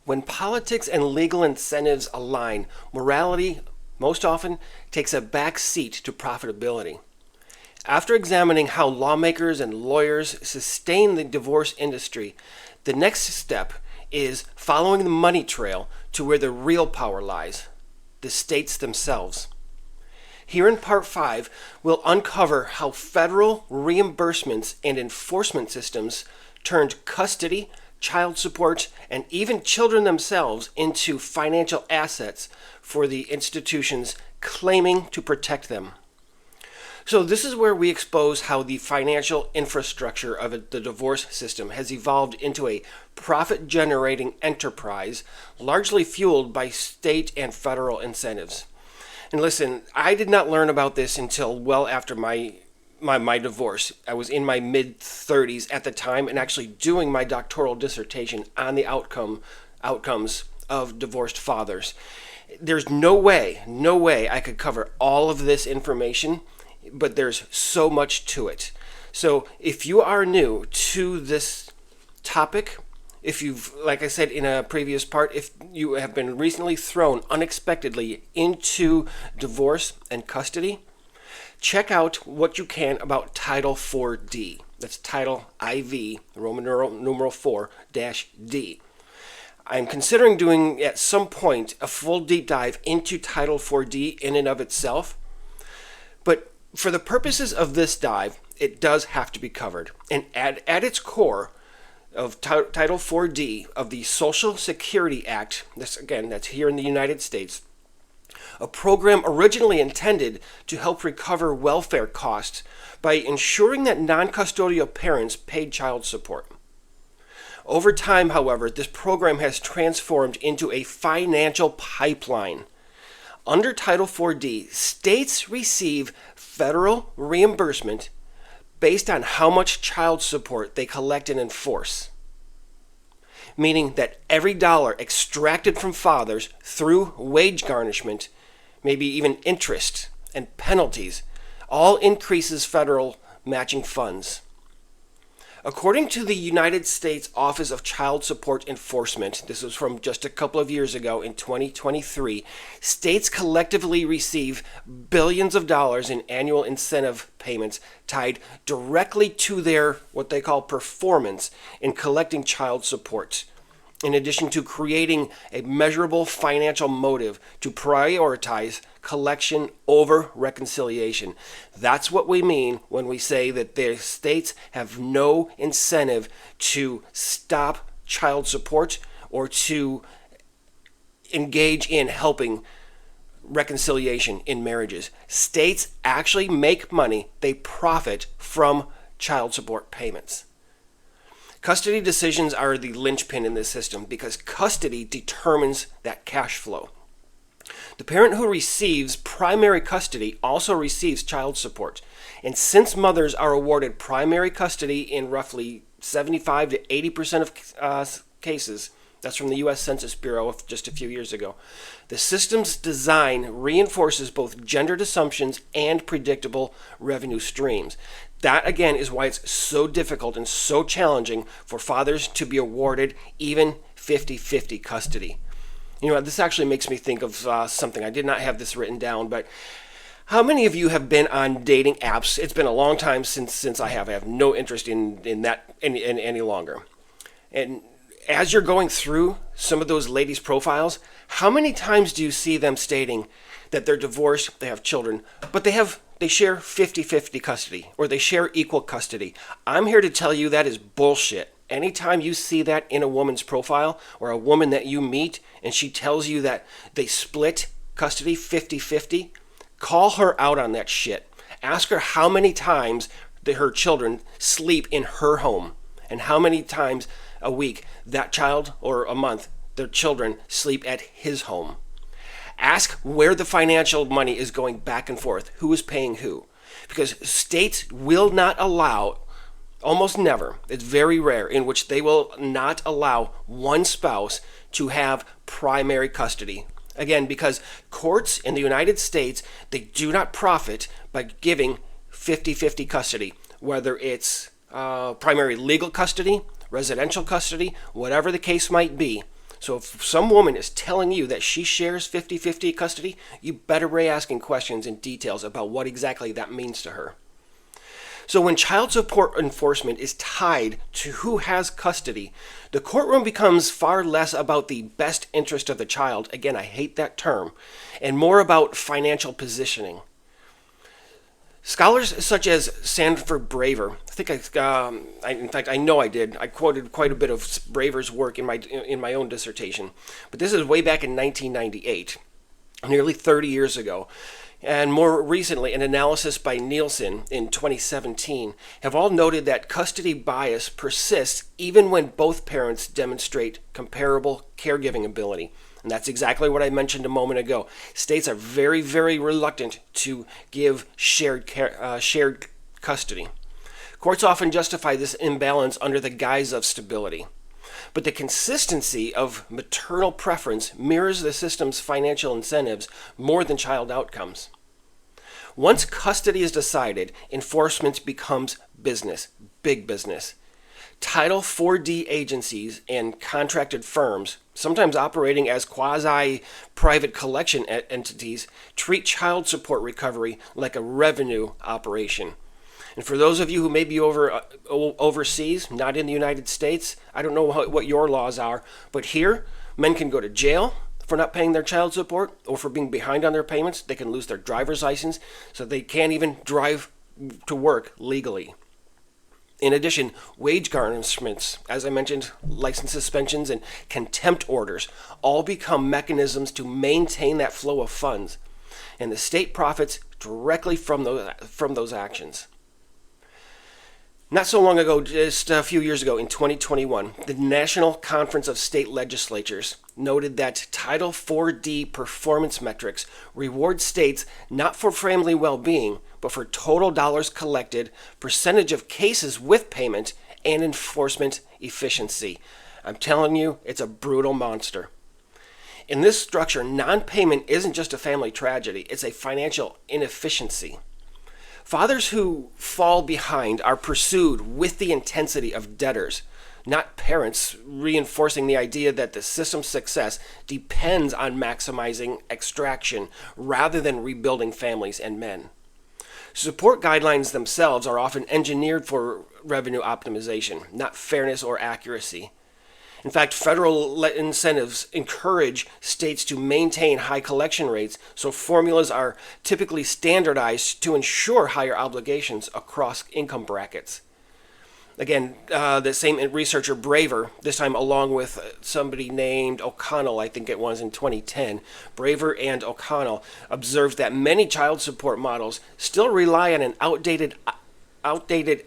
When politics and legal incentives align, morality most often takes a back seat to profitability. After examining how lawmakers and lawyers sustain the divorce industry, the next step is following the money trail to where the real power lies, the states themselves. Here in Part 5, we'll uncover how federal reimbursements and enforcement systems turned custody, child support, and even children themselves into financial assets for the institutions claiming to protect them. So this is where we expose how the financial infrastructure of the divorce system has evolved into a profit-generating enterprise largely fueled by state and federal incentives. And listen, I did not learn about this until well after my divorce. I was in my mid-30s at the time and actually doing my doctoral dissertation on the outcomes of divorced fathers. There's no way I could cover all of this information, but there's so much to it. So if you are new to this topic, if you've, like I said in a previous part, if you have been recently thrown unexpectedly into divorce and custody, check out what you can about Title 4D. That's Title IV, Roman numeral 4-D. I'm considering doing at some point a full deep dive into Title 4D in and of itself, but for the purposes of this dive, it does have to be covered. And at its core of Title 4D of the Social Security Act, that's here in the United States, a program originally intended to help recover welfare costs by ensuring that non-custodial parents paid child support. Over time, however, this program has transformed into a financial pipeline. Under Title 4D, states receive federal reimbursement based on how much child support they collect and enforce. Meaning that every dollar extracted from fathers through wage garnishment, maybe even interest and penalties, all increases federal matching funds. According to the United States Office of Child Support Enforcement, this was from just a couple of years ago in 2023, states collectively receive billions of dollars in annual incentive payments tied directly to their, what they call, performance in collecting child support, in addition to creating a measurable financial motive to prioritize collection over reconciliation. That's what we mean when we say that the states have no incentive to stop child support or to engage in helping reconciliation in marriages. States actually make money, they profit from child support payments. Custody decisions are the linchpin in this system because custody determines that cash flow. The parent who receives primary custody also receives child support. And since mothers are awarded primary custody in roughly 75 to 80% of cases, that's from the U.S. Census Bureau of just a few years ago, the system's design reinforces both gendered assumptions and predictable revenue streams. That, again, is why it's so difficult and so challenging for fathers to be awarded even 50-50 custody. You know, this actually makes me think of something. I did not have this written down, but how many of you have been on dating apps? It's been a long time since I have. I have no interest in that any longer. And as you're going through some of those ladies' profiles, how many times do you see them stating that they're divorced, they have children, but they share 50-50 custody, or they share equal custody? I'm here to tell you that is bullshit. Anytime you see that in a woman's profile or a woman that you meet and she tells you that they split custody 50-50, call her out on that shit. Ask her how many times her children sleep in her home and how many times a week that child, or a month, their children sleep at his home. Ask where the financial money is going back and forth, who is paying who. Because states will not allow, almost never, it's very rare, in which they will not allow one spouse to have primary custody. Again, because courts in the United States, they do not profit by giving 50-50 custody, whether it's primary legal custody, residential custody, whatever the case might be. So if some woman is telling you that she shares 50-50 custody, you better be asking questions and details about what exactly that means to her. So when child support enforcement is tied to who has custody, the courtroom becomes far less about the best interest of the child, again, I hate that term, and more about financial positioning. Scholars such as Sanford Braver, I know I did. I quoted quite a bit of Braver's work in my own dissertation, but this is way back in 1998, nearly 30 years ago. And more recently, an analysis by Nielsen in 2017 have all noted that custody bias persists even when both parents demonstrate comparable caregiving ability. And that's exactly what I mentioned a moment ago. States are very, very reluctant to give shared custody. Courts often justify this imbalance under the guise of stability. But the consistency of maternal preference mirrors the system's financial incentives more than child outcomes. Once custody is decided, enforcement becomes business, big business. Title 4D agencies and contracted firms, sometimes operating as quasi-private collection entities, treat child support recovery like a revenue operation. And for those of you who may be overseas, not in the United States, I don't know what your laws are, but here, men can go to jail for not paying their child support or for being behind on their payments. They can lose their driver's license, so they can't even drive to work legally. In addition, wage garnishments, as I mentioned, license suspensions and contempt orders, all become mechanisms to maintain that flow of funds, and the state profits directly from those actions. Not so long ago, just a few years ago, in 2021, the National Conference of State Legislatures noted that Title 4D performance metrics reward states not for family well-being, but for total dollars collected, percentage of cases with payment, and enforcement efficiency. I'm telling you, it's a brutal monster. In this structure, non-payment isn't just a family tragedy, it's a financial inefficiency. Fathers who fall behind are pursued with the intensity of debtors, not parents, reinforcing the idea that the system's success depends on maximizing extraction rather than rebuilding families and men. Support guidelines themselves are often engineered for revenue optimization, not fairness or accuracy. In fact, federal incentives encourage states to maintain high collection rates, so formulas are typically standardized to ensure higher obligations across income brackets. Again, the same researcher Braver, this time along with somebody named O'Connell, I think it was in 2010, Braver and O'Connell observed that many child support models still rely on an outdated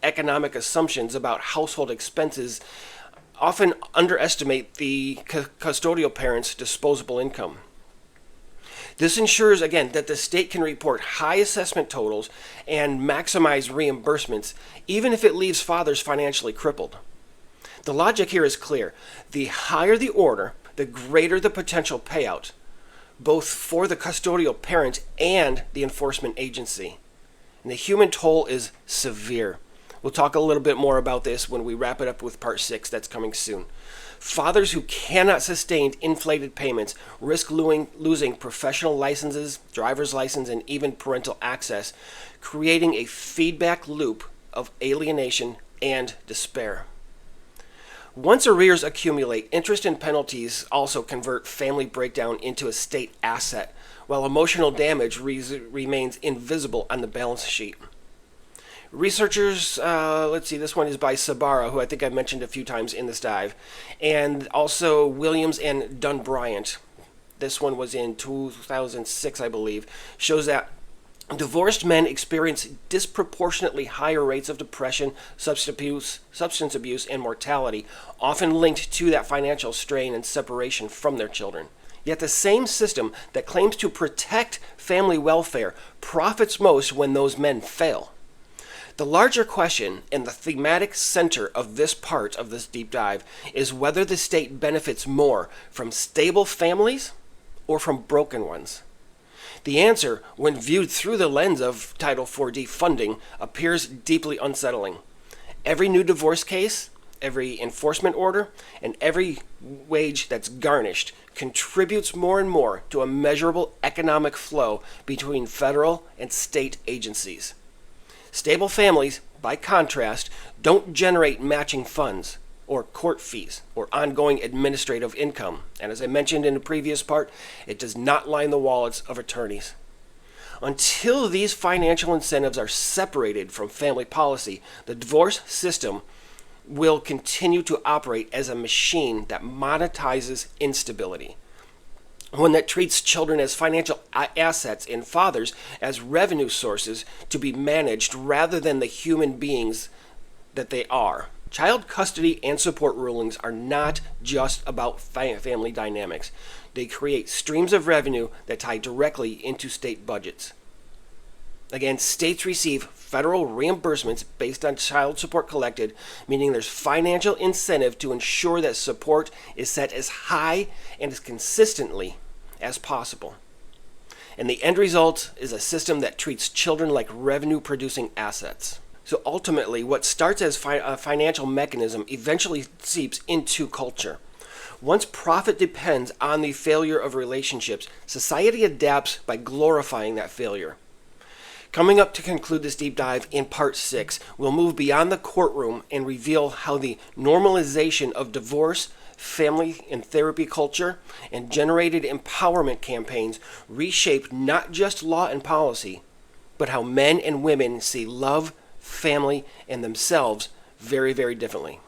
economic assumptions about household expenses, often underestimate the custodial parent's disposable income. This ensures, again, that the state can report high assessment totals and maximize reimbursements, even if it leaves fathers financially crippled. The logic here is clear. The higher the order, the greater the potential payout, both for the custodial parent and the enforcement agency. And the human toll is severe. We'll talk a little bit more about this when we wrap it up with part 6 that's coming soon. Fathers who cannot sustain inflated payments risk losing professional licenses, driver's license, and even parental access, creating a feedback loop of alienation and despair. Once arrears accumulate, interest and penalties also convert family breakdown into a state asset, while emotional damage remains invisible on the balance sheet. Researchers, this one is by Sabara, who I think I've mentioned a few times in this dive, and also Williams and Dunn-Bryant. This one was in 2006, I believe, shows that divorced men experience disproportionately higher rates of depression, substance abuse, and mortality, often linked to that financial strain and separation from their children. Yet the same system that claims to protect family welfare profits most when those men fail. The larger question and the thematic center of this part of this deep dive is whether the state benefits more from stable families or from broken ones. The answer, when viewed through the lens of Title 4D funding, appears deeply unsettling. Every new divorce case Every enforcement order and every wage that's garnished contributes more and more to a measurable economic flow between federal and state agencies. Stable families, by contrast, don't generate matching funds or court fees or ongoing administrative income. And as I mentioned in the previous part, it does not line the wallets of attorneys. Until these financial incentives are separated from family policy, the divorce system will continue to operate as a machine that monetizes instability, one that treats children as financial assets and fathers as revenue sources to be managed rather than the human beings that they are. Child custody and support rulings are not just about family dynamics. They create streams of revenue that tie directly into state budgets. Again, states receive federal reimbursements based on child support collected, meaning there's financial incentive to ensure that support is set as high and as consistently as possible. And the end result is a system that treats children like revenue-producing assets. So ultimately, what starts as a financial mechanism eventually seeps into culture. Once profit depends on the failure of relationships, society adapts by glorifying that failure. Coming up to conclude this deep dive in part 6, we'll move beyond the courtroom and reveal how the normalization of divorce, family and therapy culture, and generated empowerment campaigns reshape not just law and policy, but how men and women see love, family, and themselves very, very differently.